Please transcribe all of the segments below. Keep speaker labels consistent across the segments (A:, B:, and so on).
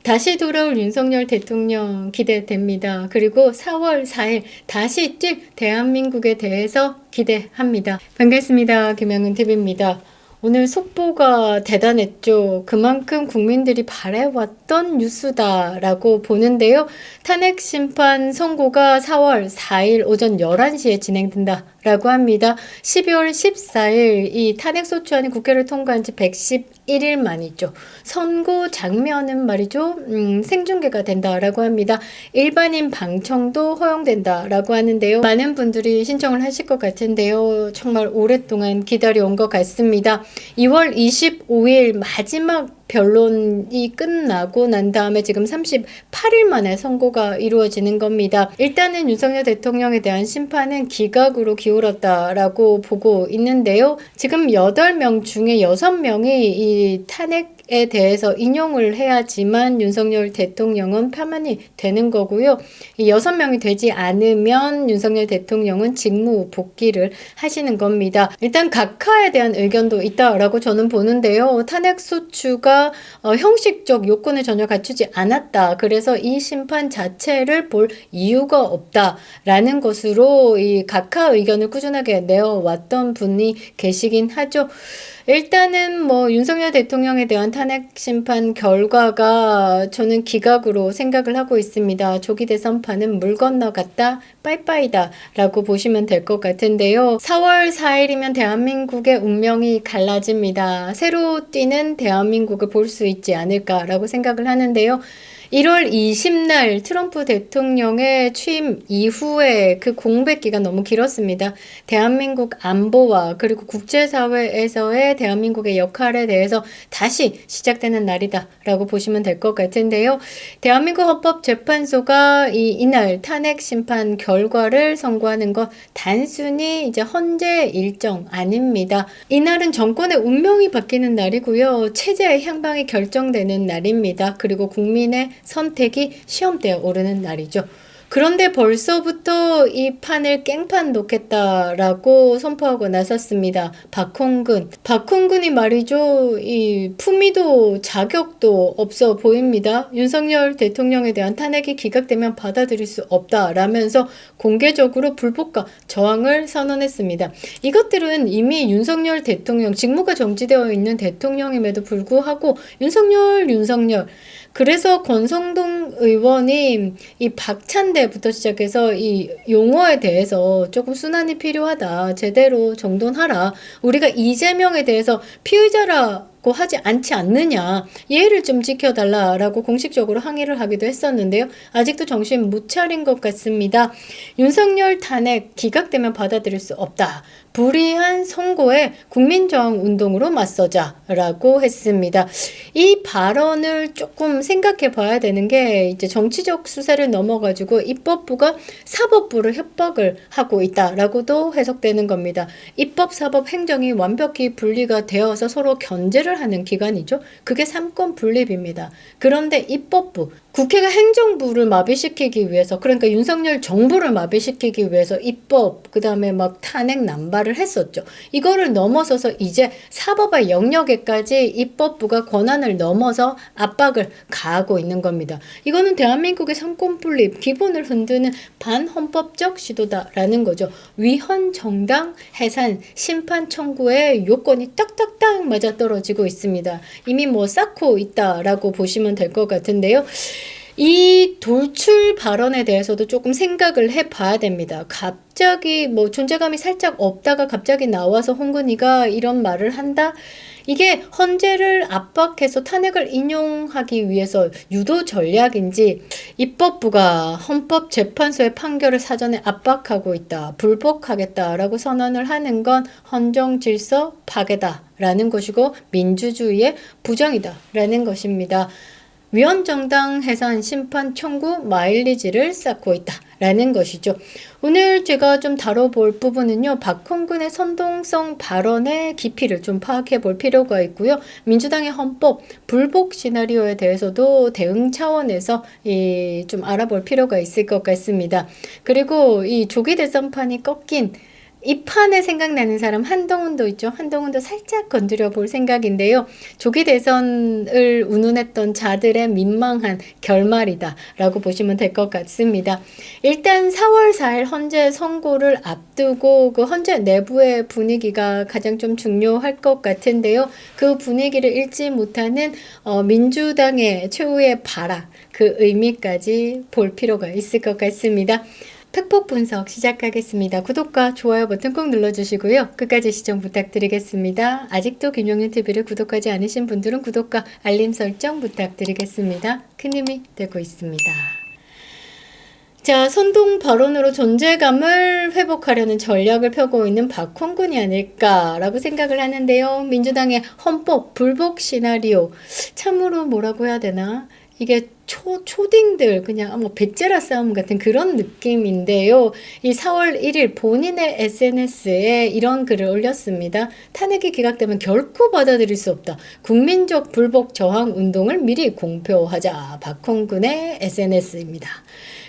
A: 다시 돌아올 윤석열 대통령 기대됩니다. 그리고 4월 4일 다시 뛸 대한민국에 대해서 기대합니다. 반갑습니다. 김영은 TV입니다. 오늘 속보가 대단했죠. 그만큼 국민들이 바래왔던 뉴스다라고 보는데요. 탄핵 심판 선고가 4월 4일 오전 11시에 진행된다라고 합니다. 12월 14일 이 탄핵소추안이 국회를 통과한 지 111일 만이죠. 선고 장면은 말이죠. 생중계가 된다라고 합니다. 일반인 방청도 허용된다라고 하는데요. 많은 분들이 신청을 하실 것 같은데요. 정말 오랫동안 기다려온 것 같습니다. 2월 25일 마지막 변론이 끝나고 난 다음에 지금 38일 만에 선고가 이루어지는 겁니다. 일단은 윤석열 대통령에 대한 심판은 기각으로 기울었다라고 보고 있는데요. 지금 8명 중에 6명이 이 탄핵에 대해서 인용을 해야지만 윤석열 대통령은 파면이 되는 거고요. 이 6명이 되지 않으면 윤석열 대통령은 직무 복귀를 하시는 겁니다. 일단 각하에 대한 의견도 있다라고 저는 보는데요. 탄핵 소추가 형식적 요건을 전혀 갖추지 않았다. 그래서 이 심판 자체를 볼 이유가 없다라는 것으로 이 각하 의견을 꾸준하게 내어왔던 분이 계시긴 하죠. 일단은 뭐 윤석열 대통령에 대한 탄핵 심판 결과가 저는 기각으로 생각을 하고 있습니다. 조기 대선판은 물 건너갔다 빠이빠이다 라고 보시면 될 것 같은데요. 4월 4일이면 대한민국의 운명이 갈라집니다. 새로 뛰는 대한민국을 볼 수 있지 않을까라고 생각을 하는데요. 1월 20날 트럼프 대통령의 취임 이후에 그 공백 기간 너무 길었습니다. 대한민국 안보와 그리고 국제사회에서의 대한민국의 역할에 대해서 다시 시작되는 날이다라고 보시면 될 것 같은데요. 대한민국 헌법재판소가 이날 탄핵 심판 결과를 선고하는 것 단순히 이제 헌재 일정 아닙니다. 이날은 정권의 운명이 바뀌는 날이고요. 체제의 향방이 결정되는 날입니다. 그리고 국민의 선택이 시험대에 오르는 날이죠. 그런데 벌써부터 이 판을 깽판 놓겠다라고 선포하고 나섰습니다. 박홍근이 말이죠. 이 품위도 자격도 없어 보입니다. 윤석열 대통령에 대한 탄핵이 기각되면 받아들일 수 없다라면서 공개적으로 불복과 저항을 선언했습니다. 이것들은 이미 윤석열 대통령 직무가 정지되어 있는 대통령임에도 불구하고 윤석열 그래서 권성동 의원이 이 박찬대부터 시작해서 이 용어에 대해서 조금 순환이 필요하다. 제대로 정돈하라. 우리가 이재명에 대해서 피의자라고 하지 않지 않느냐. 예의를 좀 지켜달라라고 공식적으로 항의를 하기도 했었는데요. 아직도 정신 못 차린 것 같습니다. 윤석열 탄핵 기각되면 받아들일 수 없다. 불이한 선고에 국민저항 운동으로 맞서자라고 했습니다. 이 발언을 조금 생각해 봐야 되는 게 이제 정치적 수사를 넘어가지고 입법부가 사법부를 협박을 하고 있다라고도 해석되는 겁니다. 입법, 사법, 행정이 완벽히 분리가 되어서 서로 견제를 하는 기관이죠. 그게 삼권 분립입니다. 그런데 입법부, 국회가 행정부를 마비시키기 위해서 그러니까 윤석열 정부를 마비시키기 위해서 입법 그다음에 막 탄핵 남발을 했었죠. 이거를 넘어서서 이제 사법의 영역에까지 입법부가 권한을 넘어서 압박을 가하고 있는 겁니다. 이거는 대한민국의 삼권 분립 기본을 흔드는 반헌법적 시도다라는 거죠. 위헌 정당 해산 심판 청구의 요건이 딱딱딱 맞아떨어지고 있습니다. 이미 뭐 쌓고 있다라고 보시면 될 것 같은데요. 이 돌출 발언에 대해서도 조금 생각을 해봐야 됩니다. 갑자기 뭐 존재감이 살짝 없다가 갑자기 나와서 홍근희가 이런 말을 한다? 이게 헌재를 압박해서 탄핵을 인용하기 위해서 유도 전략인지 입법부가 헌법재판소의 판결을 사전에 압박하고 있다. 불복하겠다라고 선언을 하는 건 헌정질서 파괴다라는 것이고 민주주의의 부정이다라는 것입니다. 위헌정당 해산 심판 청구 마일리지를 쌓고 있다라는 것이죠. 오늘 제가 좀 다뤄볼 부분은요. 박홍근의 선동성 발언의 깊이를 좀 파악해 볼 필요가 있고요. 민주당의 헌법 불복 시나리오에 대해서도 대응 차원에서 좀 알아볼 필요가 있을 것 같습니다. 그리고 이 조기 대선판이 꺾인 이 판에 생각나는 사람 한동훈도 있죠. 한동훈도 살짝 건드려 볼 생각인데요. 조기 대선을 운운했던 자들의 민망한 결말이다 라고 보시면 될 것 같습니다. 일단 4월 4일 헌재 선고를 앞두고 그 헌재 내부의 분위기가 가장 좀 중요할 것 같은데요. 그 분위기를 읽지 못하는 민주당의 최후의 발악, 그 의미까지 볼 필요가 있을 것 같습니다. 팩폭 분석 시작하겠습니다. 구독과 좋아요 버튼 꼭 눌러주시고요. 끝까지 시청 부탁드리겠습니다. 아직도 김용윤 TV를 구독하지 않으신 분들은 구독과 알림 설정 부탁드리겠습니다. 큰 힘이 되고 있습니다. 자, 선동 발언으로 존재감을 회복하려는 전략을 펴고 있는 박홍근이 아닐까라고 생각을 하는데요. 민주당의 헌법 불복 시나리오, 참으로 뭐라고 해야 되나? 이게 초딩들 그냥 뭐 배째라 싸움 같은 그런 느낌인데요. 이 4월 1일 본인의 SNS에 이런 글을 올렸습니다. 탄핵이 기각되면 결코 받아들일 수 없다. 국민적 불복 저항 운동을 미리 공표하자. 박홍근의 SNS입니다.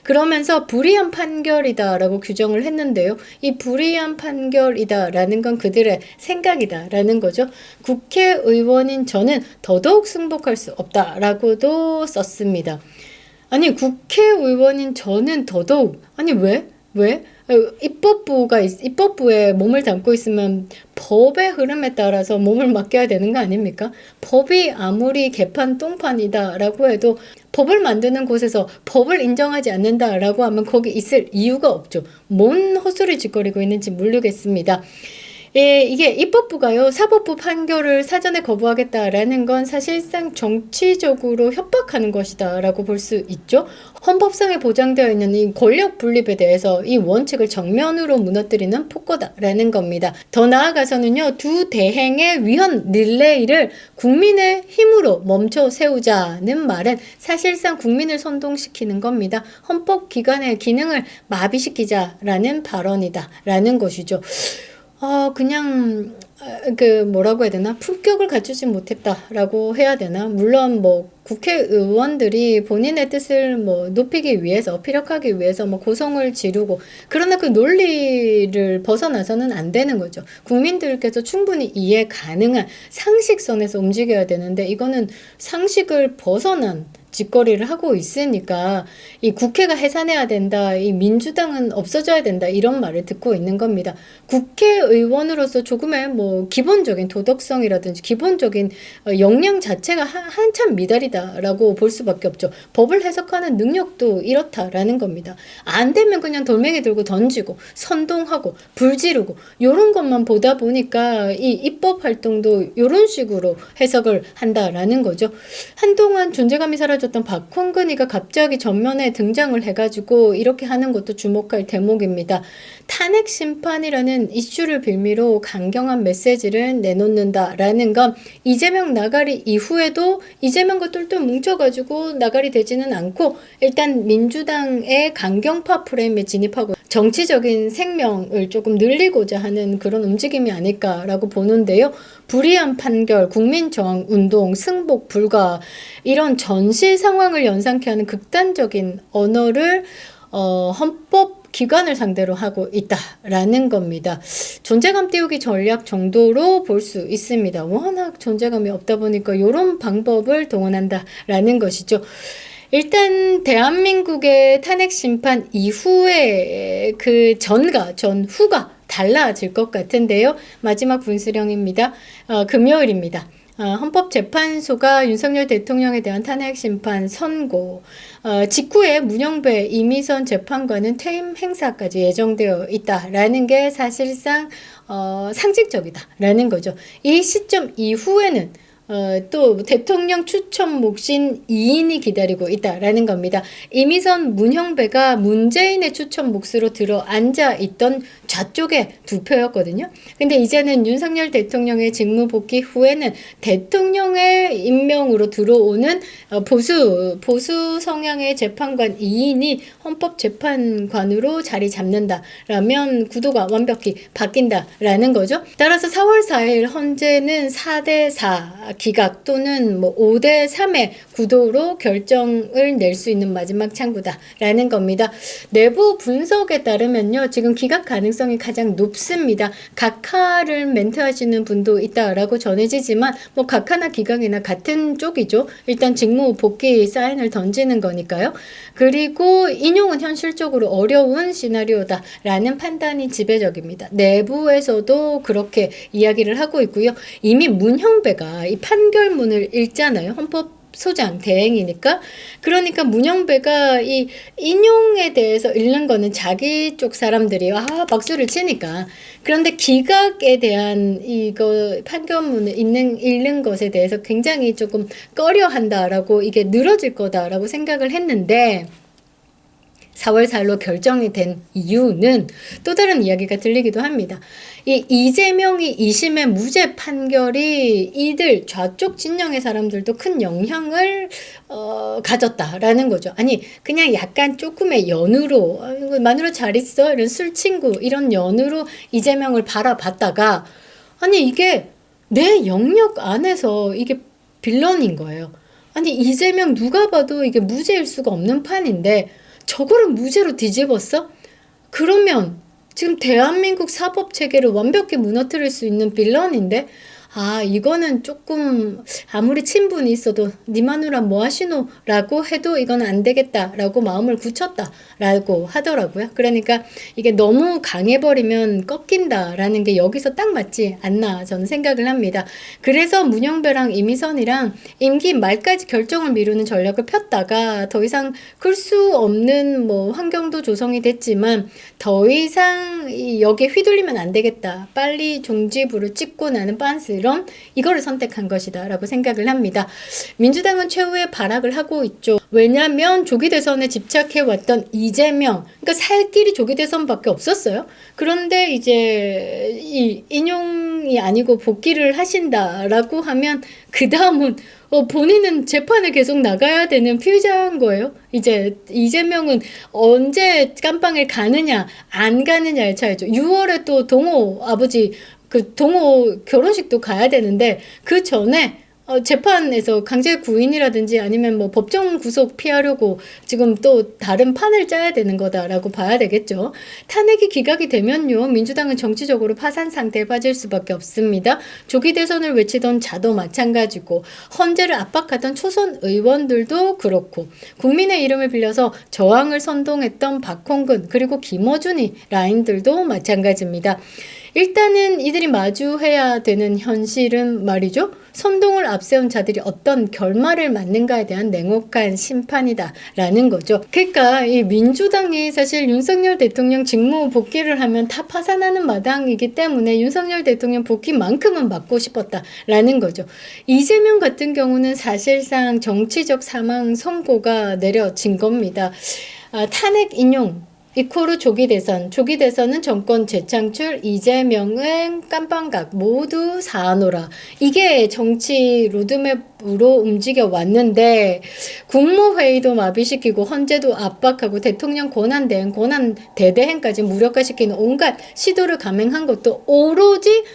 A: 그러면서 불이한 판결이다라고 규정을 했는데요. 이 불이한 판결이다라는 건 그들의 생각이다라는 거죠. 국회의원인 저는 더더욱 승복할 수 없다라고도 썼습니다. 아니 국회의원인 저는 더더욱 아니 왜? 입법부에 몸을 담고 있으면 법의 흐름에 따라서 몸을 맡겨야 되는 거 아닙니까? 법이 아무리 개판 똥판이다라고 해도 법을 만드는 곳에서 법을 인정하지 않는다라고 하면 거기 있을 이유가 없죠. 뭔 헛소리 짓거리고 있는지 모르겠습니다. 예, 이게 입법부가요, 사법부 판결을 사전에 거부하겠다라는 건 사실상 정치적으로 협박하는 것이다라고 볼 수 있죠. 헌법상에 보장되어 있는 이 권력 분립에 대해서 이 원칙을 정면으로 무너뜨리는 폭거다라는 겁니다. 더 나아가서는요, 두 대행의 위헌 릴레이를 국민의 힘으로 멈춰 세우자는 말은 사실상 국민을 선동시키는 겁니다. 헌법기관의 기능을 마비시키자라는 발언이다라는 것이죠. 그냥 뭐라고 해야 되나? 품격을 갖추지 못했다라고 해야 되나? 물론 뭐 국회의원들이 본인의 뜻을 뭐 높이기 위해서, 피력하기 위해서 뭐 고성을 지르고, 그러나 그 논리를 벗어나서는 안 되는 거죠. 국민들께서 충분히 이해 가능한 상식선에서 움직여야 되는데 이거는 상식을 벗어난 짓거리를 하고 있으니까 이 국회가 해산해야 된다, 이 민주당은 없어져야 된다, 이런 말을 듣고 있는 겁니다. 국회의원으로서 조금의 뭐 기본적인 도덕성이라든지 기본적인 역량 자체가 한참 미달이다라고 볼 수밖에 없죠. 법을 해석하는 능력도 이렇다라는 겁니다. 안 되면 그냥 돌멩이 들고 던지고 선동하고 불지르고 이런 것만 보다 보니까 이 입법 활동도 이런 식으로 해석을 한다라는 거죠. 한동안 존재감이 사라졌던 박홍근이가 갑자기 전면에 등장을 해가지고 이렇게 하는 것도 주목할 대목입니다. 탄핵 심판이라는 이슈를 빌미로 강경한 메시지를 내놓는다라는 건 이재명 나가리 이후에도 이재명과 똘똘 뭉쳐가지고 나가리 되지는 않고 일단 민주당의 강경파 프레임에 진입하고 정치적인 생명을 조금 늘리고자 하는 그런 움직임이 아닐까라고 보는데요. 불이한 판결, 국민저항 운동, 승복 불가, 이런 전시 상황을 연상케 하는 극단적인 언어를 헌법 기관을 상대로 하고 있다라는 겁니다. 존재감 띄우기 전략 정도로 볼 수 있습니다. 워낙 존재감이 없다 보니까 이런 방법을 동원한다라는 것이죠. 일단 대한민국의 탄핵 심판 이후에 그 전후가 달라질 것 같은데요. 마지막 분수령입니다. 금요일입니다. 헌법재판소가 윤석열 대통령에 대한 탄핵 심판 선고, 직후에 문영배, 이미선 재판관은 퇴임 행사까지 예정되어 있다라는 게 사실상 상징적이다라는 거죠. 이 시점 이후에는 또 대통령 추천 몫인 2인이 기다리고 있다라는 겁니다. 이미선, 문형배가 문재인의 추천 몫으로 들어 앉아 있던 좌쪽에 두 표였거든요. 근데 이제는 윤석열 대통령의 직무 복귀 후에는 대통령의 임명으로 들어오는 보수 성향의 재판관 2인이 헌법재판관으로 자리 잡는다라면 구도가 완벽히 바뀐다라는 거죠. 따라서 4월 4일 헌재는 4대4 기각 또는 뭐 5대 3의 구도로 결정을 낼 수 있는 마지막 창구다라는 겁니다. 내부 분석에 따르면요, 지금 기각 가능성이 가장 높습니다. 각하를 멘트하시는 분도 있다라고 전해지지만 뭐 각하나 기각이나 같은 쪽이죠. 일단 직무 복귀 사인을 던지는 거니까요. 그리고 인용은 현실적으로 어려운 시나리오다라는 판단이 지배적입니다. 내부에서도 그렇게 이야기를 하고 있고요. 이미 문형배가 이 판결문을 읽잖아요. 헌법소장 대행이니까. 그러니까 문형배가 이 인용에 대해서 읽는 거는 자기 쪽 사람들이 박수를 치니까. 그런데 기각에 대한 이거 판결문을 읽는 것에 대해서 굉장히 조금 꺼려한다라고, 이게 늘어질 거다라고 생각을 했는데 4월 4일로 결정이 된 이유는 또 다른 이야기가 들리기도 합니다. 이 이재명이 2심의 무죄 판결이 이들 좌쪽 진영의 사람들도 큰 영향을 가졌다라는 거죠. 아니 그냥 약간 조금의 연으로 마누라 잘 있어 이런 술 친구 이런 연으로 이재명을 바라봤다가 아니 이게 내 영역 안에서 이게 빌런인 거예요. 아니 이재명 누가 봐도 이게 무죄일 수가 없는 판인데 저거를 무죄로 뒤집었어? 그러면 지금 대한민국 사법체계를 완벽히 무너뜨릴 수 있는 빌런인데 이거는 조금 아무리 친분이 있어도 니 마누라 뭐 하시노? 라고 해도 이건 안 되겠다라고 마음을 굳혔다라고 하더라고요. 그러니까 이게 너무 강해버리면 꺾인다라는 게 여기서 딱 맞지 않나 저는 생각을 합니다. 그래서 문영배랑 이미선이랑 임기 말까지 결정을 미루는 전략을 폈다가 더 이상 클 수 없는 뭐 환경도 조성이 됐지만 더 이상 여기에 휘둘리면 안 되겠다. 빨리 종지부를 찍고 나는 빤스런 이거를 선택한 것이다 라고 생각을 합니다. 민주당은 최후의 발악을 하고 있죠. 왜냐하면 조기 대선에 집착해왔던 이재명, 그러니까 살 길이 조기 대선밖에 없었어요. 그런데 이제 이 인용이 아니고 복귀를 하신다라고 하면 그 다음은 본인은 재판에 계속 나가야 되는 피의자인 거예요. 이제 이재명은 언제 깜빵을 가느냐 안 가느냐의 차이죠. 6월에 또 동호 아버지 그 동호 결혼식도 가야 되는데 그 전에 재판에서 강제 구인이라든지 아니면 뭐 법정 구속 피하려고 지금 또 다른 판을 짜야 되는 거다라고 봐야 되겠죠. 탄핵이 기각이 되면요, 민주당은 정치적으로 파산 상태에 빠질 수밖에 없습니다. 조기 대선을 외치던 자도 마찬가지고 헌재를 압박하던 초선 의원들도 그렇고 국민의 이름을 빌려서 저항을 선동했던 박홍근 그리고 김어준이 라인들도 마찬가지입니다. 일단은 이들이 마주해야 되는 현실은 말이죠. 선동을 앞세운 자들이 어떤 결말을 맞는가에 대한 냉혹한 심판이다라는 거죠. 그러니까 이 민주당이 사실 윤석열 대통령 직무 복귀를 하면 다 파산하는 마당이기 때문에 윤석열 대통령 복귀만큼은 막고 싶었다라는 거죠. 이재명 같은 경우는 사실상 정치적 사망 선고가 내려진 겁니다. 탄핵 인용 이코르 조기 대선은 정권 재창출, 이재명은 깜빵각 모두 사하노라. 이게 정치 로드맵으로 움직여 왔는데 국무회의도 마비시키고 헌재도 압박하고 대통령 권한대행, 권한대대행까지 무력화시키는 온갖 시도를 감행한 것도 오로지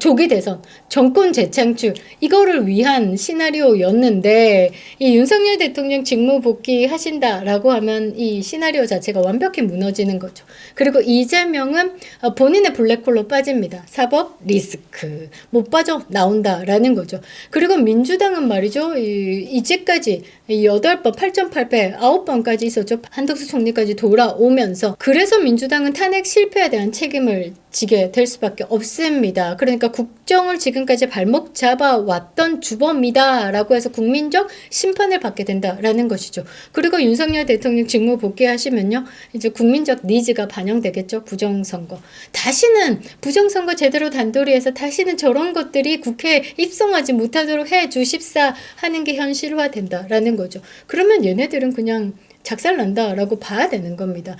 A: 조기 대선, 정권 재창출 이거를 위한 시나리오였는데 이 윤석열 대통령 직무 복귀하신다라고 하면 이 시나리오 자체가 완벽히 무너지는 거죠. 그리고 이재명은 본인의 블랙홀로 빠집니다. 사법 리스크 못 빠져 나온다라는 거죠. 그리고 민주당은 말이죠. 이제까지 8번, 8.8배, 9번까지 있었죠. 한덕수 총리까지 돌아오면서 그래서 민주당은 탄핵 실패에 대한 책임을 지게 될 수밖에 없습니다. 그러니까 국정을 지금까지 발목 잡아왔던 주범이다 라고 해서 국민적 심판을 받게 된다라는 것이죠. 그리고 윤석열 대통령 직무 복귀하시면요, 이제 국민적 니즈가 반영되겠죠. 부정선거. 다시는 부정선거 제대로 단도리해서 다시는 저런 것들이 국회에 입성하지 못하도록 해주십사 하는 게 현실화된다라는 거죠. 그러면 얘네들은 그냥 작살난다라고 봐야 되는 겁니다.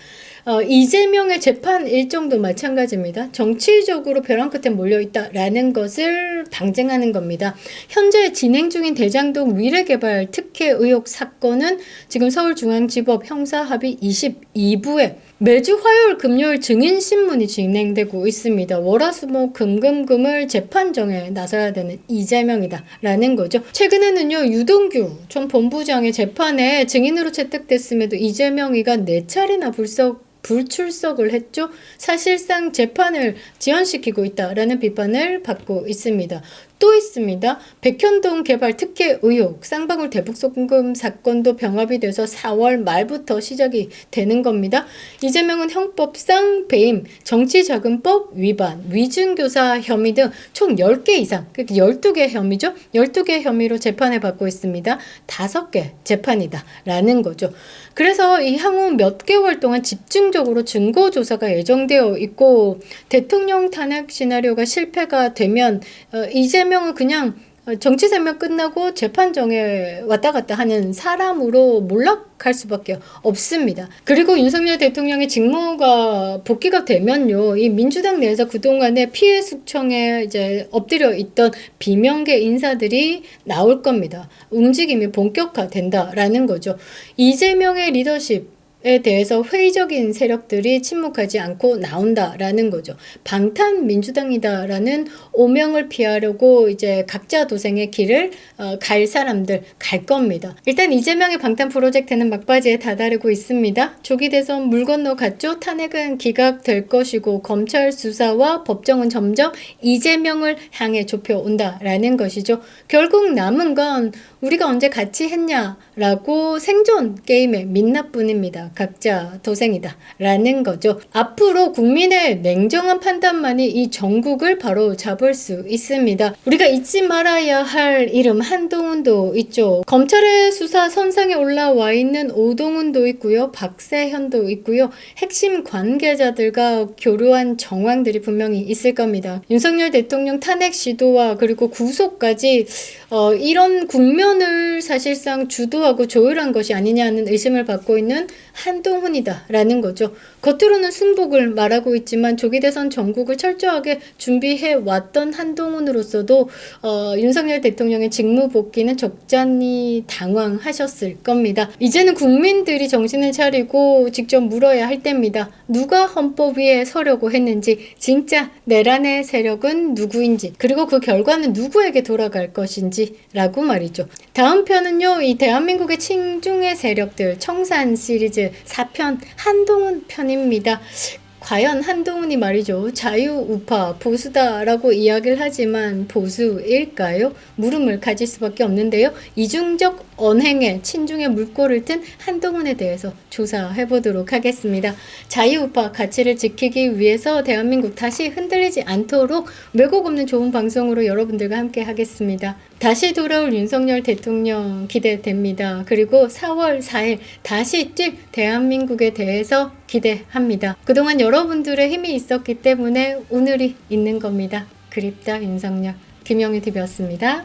A: 이재명의 재판 일정도 마찬가지입니다. 정치적으로 벼랑 끝에 몰려있다라는 것을 방증하는 겁니다. 현재 진행 중인 대장동 위례개발 특혜 의혹 사건은 지금 서울중앙지법 형사합의 22부에 매주 화요일 금요일 증인신문이 진행되고 있습니다. 월화수목 금금금을 재판정에 나서야 되는 이재명이다 라는 거죠. 최근에는요, 유동규 전 본부장의 재판에 증인으로 채택됐음에도 이재명이가 4차례나 불출석을 했죠. 사실상 재판을 지연시키고 있다라는 비판을 받고 있습니다. 또 있습니다. 백현동 개발 특혜 의혹, 쌍방울 대북송금 사건도 병합이 돼서 4월 말부터 시작이 되는 겁니다. 이재명은 형법상 배임, 정치자금법 위반, 위증교사 혐의 등 총 10개 이상, 12개 혐의죠. 12개 혐의로 재판을 받고 있습니다. 5개 재판이다 라는 거죠. 그래서 이 향후 몇 개월 동안 집중적으로 증거조사가 예정되어 있고, 대통령 탄핵 시나리오가 실패가 되면 이재명은 그냥 정치 생명 끝나고 재판정에 왔다 갔다 하는 사람으로 몰락할 수밖에 없습니다. 그리고 윤석열 대통령의 직무가 복귀가 되면요, 이 민주당 내에서 그동안에 피해 숙청에 이제 엎드려 있던 비명계 인사들이 나올 겁니다. 움직임이 본격화된다라는 거죠. 이재명의 리더십 에 대해서 회의적인 세력들이 침묵하지 않고 나온다라는 거죠. 방탄민주당이다라는 오명을 피하려고 이제 각자 도생의 길을 갈 사람들 갈 겁니다. 일단 이재명의 방탄 프로젝트는 막바지에 다다르고 있습니다. 조기 대선 물 건너갔죠. 탄핵은 기각될 것이고 검찰 수사와 법정은 점점 이재명을 향해 좁혀온다라는 것이죠. 결국 남은 건 우리가 언제 같이 했냐라고 생존 게임의 민낯뿐입니다. 각자 도생이다 라는 거죠. 앞으로 국민의 냉정한 판단만이 이 전국을 바로 잡을 수 있습니다. 우리가 잊지 말아야 할 이름 한동훈도 있죠. 검찰의 수사 선상에 올라와 있는 오동훈도 있고요. 박세현도 있고요. 핵심 관계자들과 교류한 정황들이 분명히 있을 겁니다. 윤석열 대통령 탄핵 시도와 그리고 구속까지 이런 국면을 사실상 주도하고 조율한 것이 아니냐는 의심을 받고 있는 한동훈이다 라는 거죠. 겉으로는 승복을 말하고 있지만 조기 대선 전국을 철저하게 준비해 왔던 한동훈으로서도 윤석열 대통령의 직무 복귀는 적잖이 당황하셨을 겁니다. 이제는 국민들이 정신을 차리고 직접 물어야 할 때입니다. 누가 헌법 위에 서려고 했는지, 진짜 내란의 세력은 누구인지, 그리고 그 결과는 누구에게 돌아갈 것인지 라고 말이죠. 다음 편은요, 이 대한민국의 친중의 세력들 청산 시리즈 4편 한동훈 편입니다. 과연 한동훈이 말이죠, 자유우파 보수다라고 이야기를 하지만 보수일까요? 물음을 가질 수밖에 없는데요. 이중적 언행에 친중의 물꼬를 튼 한동훈에 대해서 조사해 보도록 하겠습니다. 자유우파 가치를 지키기 위해서 대한민국 다시 흔들리지 않도록 왜곡 없는 좋은 방송으로 여러분들과 함께 하겠습니다. 다시 돌아올 윤석열 대통령 기대됩니다. 그리고 4월 4일 다시 뛸 대한민국에 대해서 기대합니다. 그동안 여러분들의 힘이 있었기 때문에 오늘이 있는 겁니다. 그립다 윤석열. 김영희 TV였습니다.